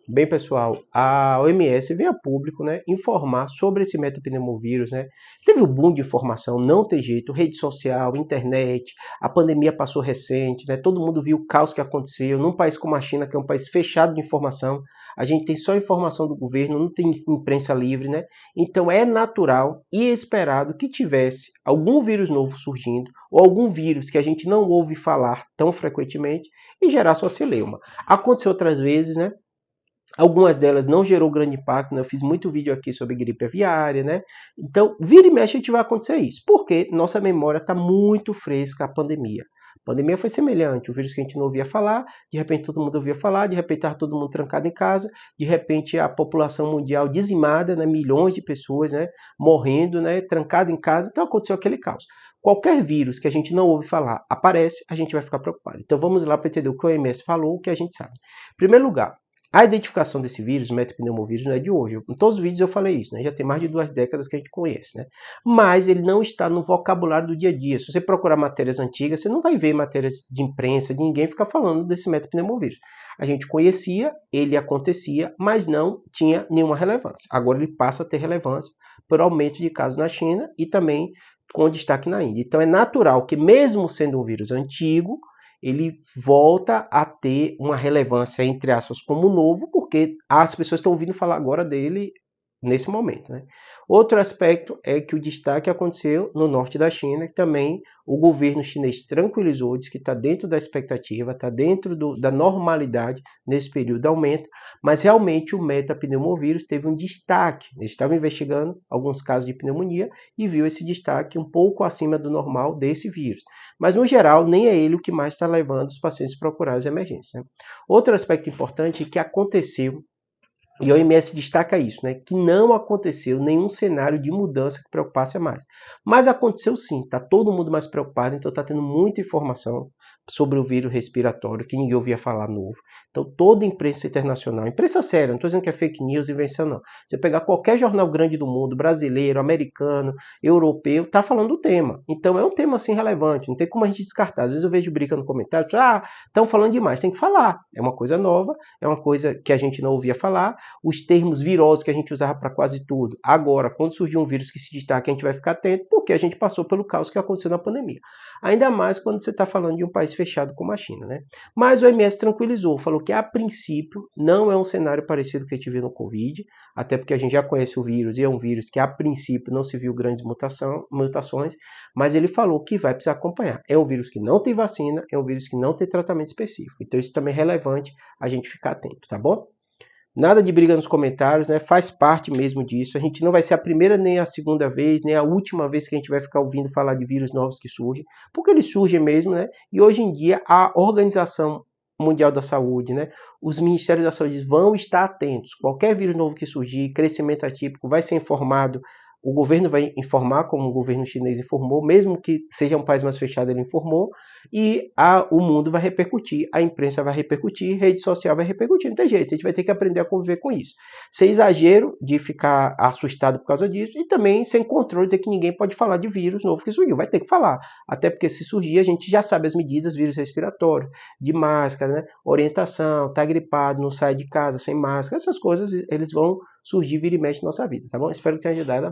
Bem, pessoal, a OMS veio a público, né, informar sobre esse metapneumovírus, né? Teve um boom de informação, não tem jeito, rede social, internet, a pandemia passou recente, né? Todo mundo viu o caos que aconteceu. Num país como a China, que é um país fechado de informação, a gente tem só informação do governo, não tem imprensa livre, né? Então é natural e esperado que tivesse algum vírus novo surgindo, ou algum vírus que a gente não ouve falar tão frequentemente e gerar sua celeuma. Aconteceu outras vezes, né? Algumas delas não gerou grande impacto, né? Eu fiz muito vídeo aqui sobre gripe aviária, né? Então, vira e mexe a gente vai acontecer isso. Porque nossa memória está muito fresca a pandemia. A pandemia foi semelhante, o vírus que a gente não ouvia falar, de repente todo mundo ouvia falar, de repente estava todo mundo trancado em casa, de repente a população mundial dizimada, né? Milhões de pessoas, né? Morrendo, né? Trancado em casa, então aconteceu aquele caos. Qualquer vírus que a gente não ouve falar aparece, a gente vai ficar preocupado. Então vamos lá para entender o que o OMS falou, o que a gente sabe. Em primeiro lugar, a identificação desse vírus, o metapneumovírus, não é de hoje. Em todos os vídeos eu falei isso, né? Já tem mais de 2 décadas que a gente conhece, né? Mas ele não está no vocabulário do dia a dia. Se você procurar matérias antigas, você não vai ver matérias de imprensa, de ninguém ficar falando desse metapneumovírus. A gente conhecia, ele acontecia, mas não tinha nenhuma relevância. Agora ele passa a ter relevância por aumento de casos na China e também com destaque na Índia. Então é natural que, mesmo sendo um vírus antigo, ele volta a ter uma relevância, entre aspas, como novo, porque as pessoas estão ouvindo falar agora dele nesse momento, né? Outro aspecto é que o destaque aconteceu no norte da China, que também o governo chinês tranquilizou, diz que está dentro da expectativa, está dentro da normalidade nesse período de aumento, mas realmente o metapneumovírus teve um destaque. Eles estavam investigando alguns casos de pneumonia e viu esse destaque um pouco acima do normal desse vírus. Mas, no geral, nem é ele o que mais está levando os pacientes a procurar as emergências, né? Outro aspecto importante é que aconteceu, e a OMS destaca isso, né, que não aconteceu nenhum cenário de mudança que preocupasse mais. Mas aconteceu sim, está todo mundo mais preocupado, então está tendo muita informação sobre o vírus respiratório que ninguém ouvia falar novo. Então toda a imprensa internacional, imprensa séria, não estou dizendo que é fake news, invenção não. Você pegar qualquer jornal grande do mundo, brasileiro, americano, europeu, está falando do tema. Então é um tema assim relevante, não tem como a gente descartar. Às vezes eu vejo briga no comentário, estão falando demais, tem que falar. É uma coisa nova, é uma coisa que a gente não ouvia falar. Os termos viroses que a gente usava para quase tudo. Agora, quando surgir um vírus que se destaca, a gente vai ficar atento, porque a gente passou pelo caos que aconteceu na pandemia. Ainda mais quando você está falando de um país fechado como a China, né? Mas o OMS tranquilizou, falou que a princípio não é um cenário parecido com o que a gente viu no Covid, até porque a gente já conhece o vírus e é um vírus que a princípio não se viu grandes mutações, mas ele falou que vai precisar acompanhar. É um vírus que não tem vacina, é um vírus que não tem tratamento específico. Então isso também é relevante a gente ficar atento, tá bom? Nada de briga nos comentários, né? Faz parte mesmo disso. A gente não vai ser a primeira nem a segunda vez, nem a última vez que a gente vai ficar ouvindo falar de vírus novos que surgem, porque eles surgem mesmo, né? E hoje em dia a Organização Mundial da Saúde, né? Os ministérios da saúde vão estar atentos. Qualquer vírus novo que surgir, crescimento atípico, vai ser informado. O governo vai informar, como o governo chinês informou, mesmo que seja um país mais fechado, ele informou, e o mundo vai repercutir, a imprensa vai repercutir, rede social vai repercutir, não tem jeito, a gente vai ter que aprender a conviver com isso. Sem exagero de ficar assustado por causa disso, e também sem controle, dizer que ninguém pode falar de vírus novo que surgiu, vai ter que falar, até porque se surgir a gente já sabe as medidas, vírus respiratório, de máscara, né? Orientação, tá gripado, não sai de casa sem máscara, essas coisas eles vão surgir, vira e mexe na nossa vida, tá bom? Espero que tenha ajudado.